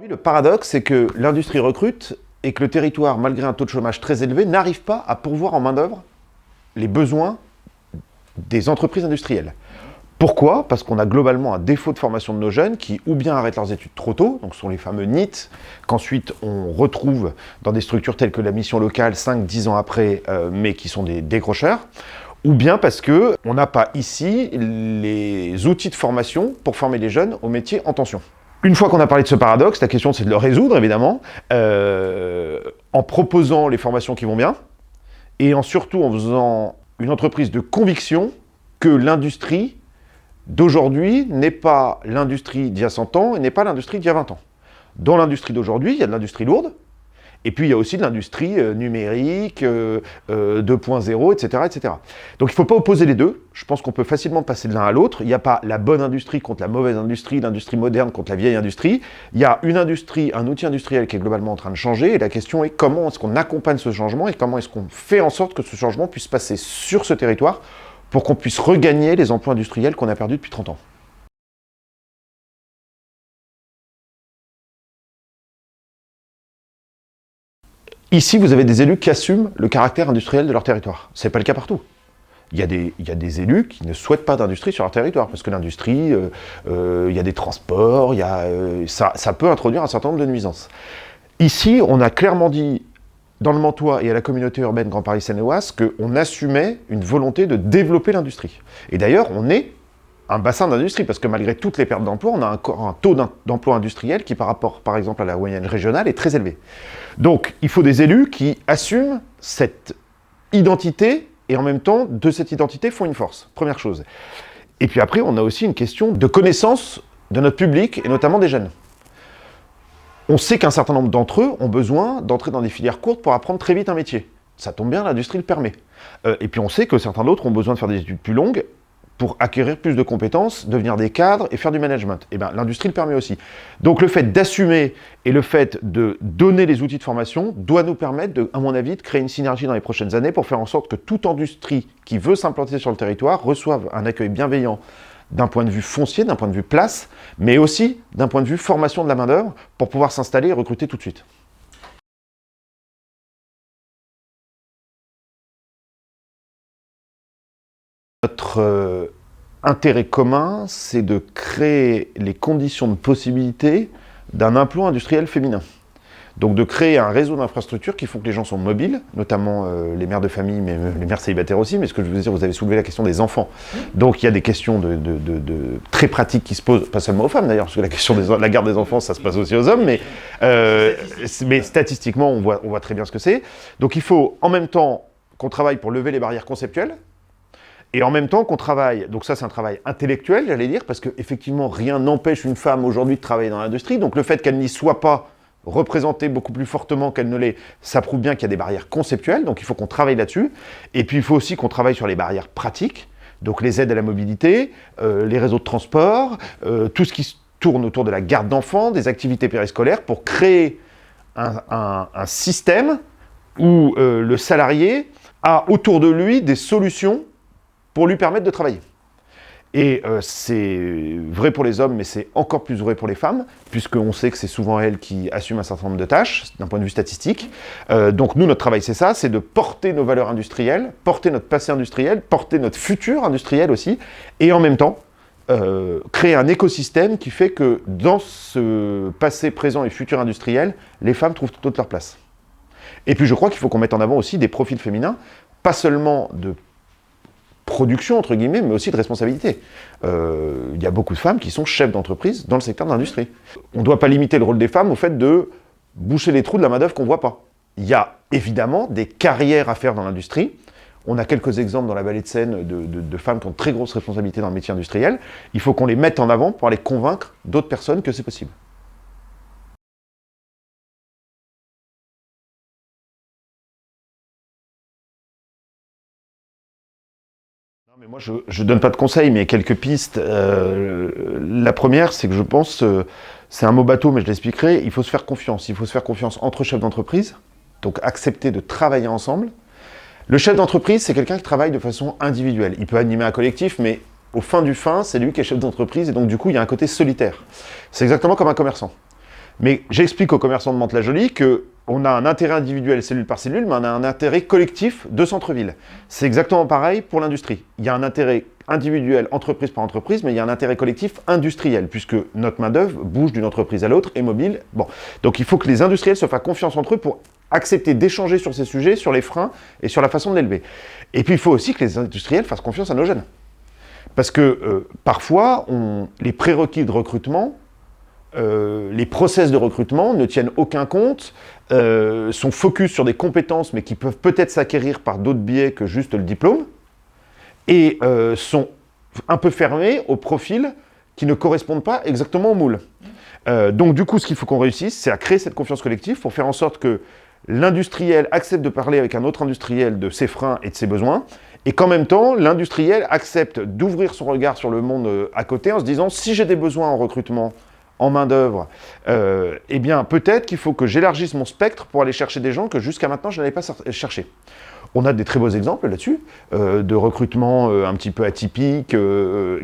Le paradoxe, c'est que l'industrie recrute et que le territoire, malgré un taux de chômage très élevé, n'arrive pas à pourvoir en main-d'œuvre les besoins des entreprises industrielles. Pourquoi? Parce qu'on a globalement un défaut de formation de nos jeunes qui ou bien arrêtent leurs études trop tôt, donc ce sont les fameux NEET, qu'ensuite on retrouve dans des structures telles que la mission locale 5-10 ans après, mais qui sont des décrocheurs, ou bien parce qu'on n'a pas ici les outils de formation pour former les jeunes aux métiers en tension. Une fois qu'on a parlé de ce paradoxe, la question c'est de le résoudre évidemment, en proposant les formations qui vont bien, et surtout en faisant une entreprise de conviction que l'industrie d'aujourd'hui n'est pas l'industrie d'il y a 100 ans et n'est pas l'industrie d'il y a 20 ans. Dans l'industrie d'aujourd'hui, il y a de l'industrie lourde, et puis il y a aussi de l'industrie numérique, 2.0, etc., etc. Donc il ne faut pas opposer les deux. Je pense qu'on peut facilement passer de l'un à l'autre. Il n'y a pas la bonne industrie contre la mauvaise industrie, l'industrie moderne contre la vieille industrie. Il y a une industrie, un outil industriel qui est globalement en train de changer, et la question est comment est-ce qu'on accompagne ce changement et comment est-ce qu'on fait en sorte que ce changement puisse passer sur ce territoire pour qu'on puisse regagner les emplois industriels qu'on a perdus depuis 30 ans. Ici, vous avez des élus qui assument le caractère industriel de leur territoire. Ce n'est pas le cas partout. Il y a des élus qui ne souhaitent pas d'industrie sur leur territoire, parce que l'industrie, il y a des transports, ça peut introduire un certain nombre de nuisances. Ici, on a clairement dit, dans le Mantois et à la communauté urbaine Grand Paris Seine-et-Oise, qu'on assumait une volonté de développer l'industrie. Et d'ailleurs, on est un bassin d'industrie, parce que malgré toutes les pertes d'emploi, on a encore un taux d'emploi industriel qui, par rapport, par exemple, à la moyenne régionale, est très élevé. Donc, il faut des élus qui assument cette identité, et en même temps, de cette identité, font une force. Première chose. Et puis après, on a aussi une question de connaissance de notre public, et notamment des jeunes. On sait qu'un certain nombre d'entre eux ont besoin d'entrer dans des filières courtes pour apprendre très vite un métier. Ça tombe bien, l'industrie le permet. Et puis on sait que certains d'autres ont besoin de faire des études plus longues pour acquérir plus de compétences, devenir des cadres et faire du management. Et bien, l'industrie le permet aussi. Donc le fait d'assumer et le fait de donner les outils de formation doit nous permettre, à mon avis, de créer une synergie dans les prochaines années pour faire en sorte que toute industrie qui veut s'implanter sur le territoire reçoive un accueil bienveillant d'un point de vue foncier, d'un point de vue place, mais aussi d'un point de vue formation de la main-d'œuvre pour pouvoir s'installer et recruter tout de suite. Notre intérêt commun, c'est de créer les conditions de possibilité d'un emploi industriel féminin. Donc de créer un réseau d'infrastructures qui font que les gens sont mobiles, notamment les mères de famille, mais les mères célibataires aussi, mais ce que je veux dire, vous avez soulevé la question des enfants. Donc il y a des questions très pratiques qui se posent, pas seulement aux femmes d'ailleurs, parce que la question de la garde des enfants, ça se passe aussi aux hommes, mais statistiquement, on voit très bien ce que c'est. Donc il faut en même temps qu'on travaille pour lever les barrières conceptuelles, et en même temps qu'on travaille, donc ça c'est un travail intellectuel, j'allais dire, parce qu'effectivement rien n'empêche une femme aujourd'hui de travailler dans l'industrie, donc le fait qu'elle n'y soit pas représentée beaucoup plus fortement qu'elle ne l'est, ça prouve bien qu'il y a des barrières conceptuelles, donc il faut qu'on travaille là-dessus, et puis il faut aussi qu'on travaille sur les barrières pratiques, donc les aides à la mobilité, les réseaux de transport, tout ce qui tourne autour de la garde d'enfants, des activités périscolaires, pour créer un système où le salarié a autour de lui des solutions pour lui permettre de travailler. Et c'est vrai pour les hommes, mais c'est encore plus vrai pour les femmes, puisqu'on sait que c'est souvent elles qui assument un certain nombre de tâches, d'un point de vue statistique. Donc nous, notre travail, c'est ça, c'est de porter nos valeurs industrielles, porter notre passé industriel, porter notre futur industriel aussi, et en même temps, créer un écosystème qui fait que dans ce passé, présent et futur industriel, les femmes trouvent toute leur place. Et puis je crois qu'il faut qu'on mette en avant aussi des profils féminins, pas seulement de production, entre guillemets, mais aussi de responsabilité. Il y a beaucoup de femmes qui sont chefs d'entreprise dans le secteur de l'industrie. On ne doit pas limiter le rôle des femmes au fait de boucher les trous de la main-d'œuvre qu'on ne voit pas. Il y a évidemment des carrières à faire dans l'industrie. On a quelques exemples dans la vallée de Seine de femmes qui ont de très grosses responsabilités dans le métier industriel. Il faut qu'on les mette en avant pour aller convaincre d'autres personnes que c'est possible. Mais moi, je ne donne pas de conseils, mais quelques pistes. La première, c'est que je pense, c'est un mot bateau, mais je l'expliquerai, il faut se faire confiance. Il faut se faire confiance entre chefs d'entreprise, donc accepter de travailler ensemble. Le chef d'entreprise, c'est quelqu'un qui travaille de façon individuelle. Il peut animer un collectif, mais au fin du fin, c'est lui qui est chef d'entreprise, et donc du coup, il y a un côté solitaire. C'est exactement comme un commerçant. Mais j'explique aux commerçants de Mantes-la-Jolie qu'on a un intérêt individuel cellule par cellule, mais on a un intérêt collectif de centre-ville. C'est exactement pareil pour l'industrie. Il y a un intérêt individuel entreprise par entreprise, mais il y a un intérêt collectif industriel, puisque notre main-d'œuvre bouge d'une entreprise à l'autre, est mobile. Bon. Donc il faut que les industriels se fassent confiance entre eux pour accepter d'échanger sur ces sujets, sur les freins et sur la façon de l'élever. Et puis il faut aussi que les industriels fassent confiance à nos jeunes. Parce que parfois, les prérequis de recrutement, les process de recrutement ne tiennent aucun compte, sont focus sur des compétences, mais qui peuvent peut-être s'acquérir par d'autres biais que juste le diplôme, et sont un peu fermés aux profils qui ne correspondent pas exactement au moule. Donc du coup, ce qu'il faut qu'on réussisse, c'est à créer cette confiance collective pour faire en sorte que l'industriel accepte de parler avec un autre industriel de ses freins et de ses besoins, et qu'en même temps, l'industriel accepte d'ouvrir son regard sur le monde à côté en se disant, si j'ai des besoins en recrutement, en main-d'œuvre, eh bien peut-être qu'il faut que j'élargisse mon spectre pour aller chercher des gens que jusqu'à maintenant je n'allais pas chercher. On a des très beaux exemples là-dessus, de recrutement un petit peu atypiques,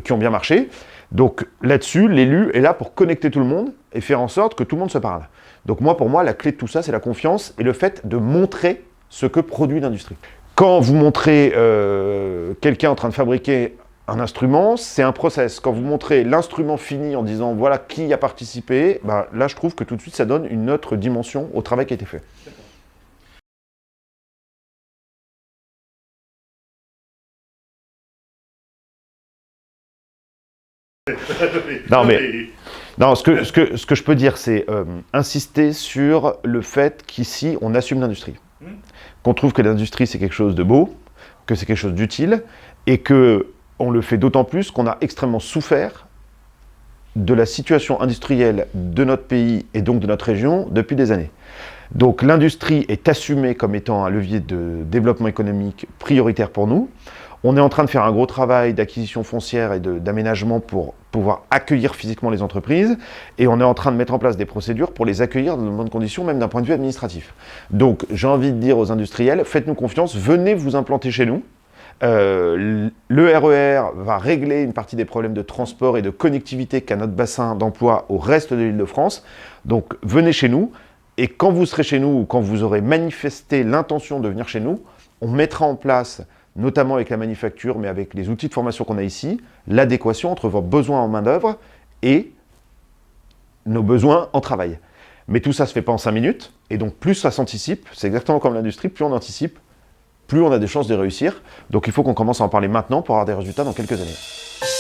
qui ont bien marché. Donc là-dessus, l'élu est là pour connecter tout le monde et faire en sorte que tout le monde se parle. Donc pour moi, la clé de tout ça, c'est la confiance et le fait de montrer ce que produit l'industrie. Quand vous montrez quelqu'un en train de fabriquer un instrument, c'est un process. Quand vous montrez l'instrument fini en disant voilà qui a participé, bah, là je trouve que tout de suite ça donne une autre dimension au travail qui a été fait. Non, ce que je peux dire, c'est insister sur le fait qu'ici, on assume l'industrie. Qu'on trouve que l'industrie, c'est quelque chose de beau, que c'est quelque chose d'utile, et qu'on le fait d'autant plus qu'on a extrêmement souffert de la situation industrielle de notre pays et donc de notre région depuis des années. Donc l'industrie est assumée comme étant un levier de développement économique prioritaire pour nous. On est en train de faire un gros travail d'acquisition foncière et d'aménagement pour pouvoir accueillir physiquement les entreprises, et on est en train de mettre en place des procédures pour les accueillir dans de bonnes conditions, même d'un point de vue administratif. Donc j'ai envie de dire aux industriels, faites-nous confiance, venez vous implanter chez nous. Le RER va régler une partie des problèmes de transport et de connectivité qu'a notre bassin d'emploi au reste de l'Île-de-France. Donc venez chez nous, et quand vous serez chez nous, ou quand vous aurez manifesté l'intention de venir chez nous, on mettra en place, notamment avec la manufacture, mais avec les outils de formation qu'on a ici, l'adéquation entre vos besoins en main-d'œuvre et nos besoins en travail. Mais tout ça ne se fait pas en 5 minutes, et donc plus ça s'anticipe, c'est exactement comme l'industrie, plus on anticipe, plus on a des chances de réussir. Donc il faut qu'on commence à en parler maintenant pour avoir des résultats dans quelques années.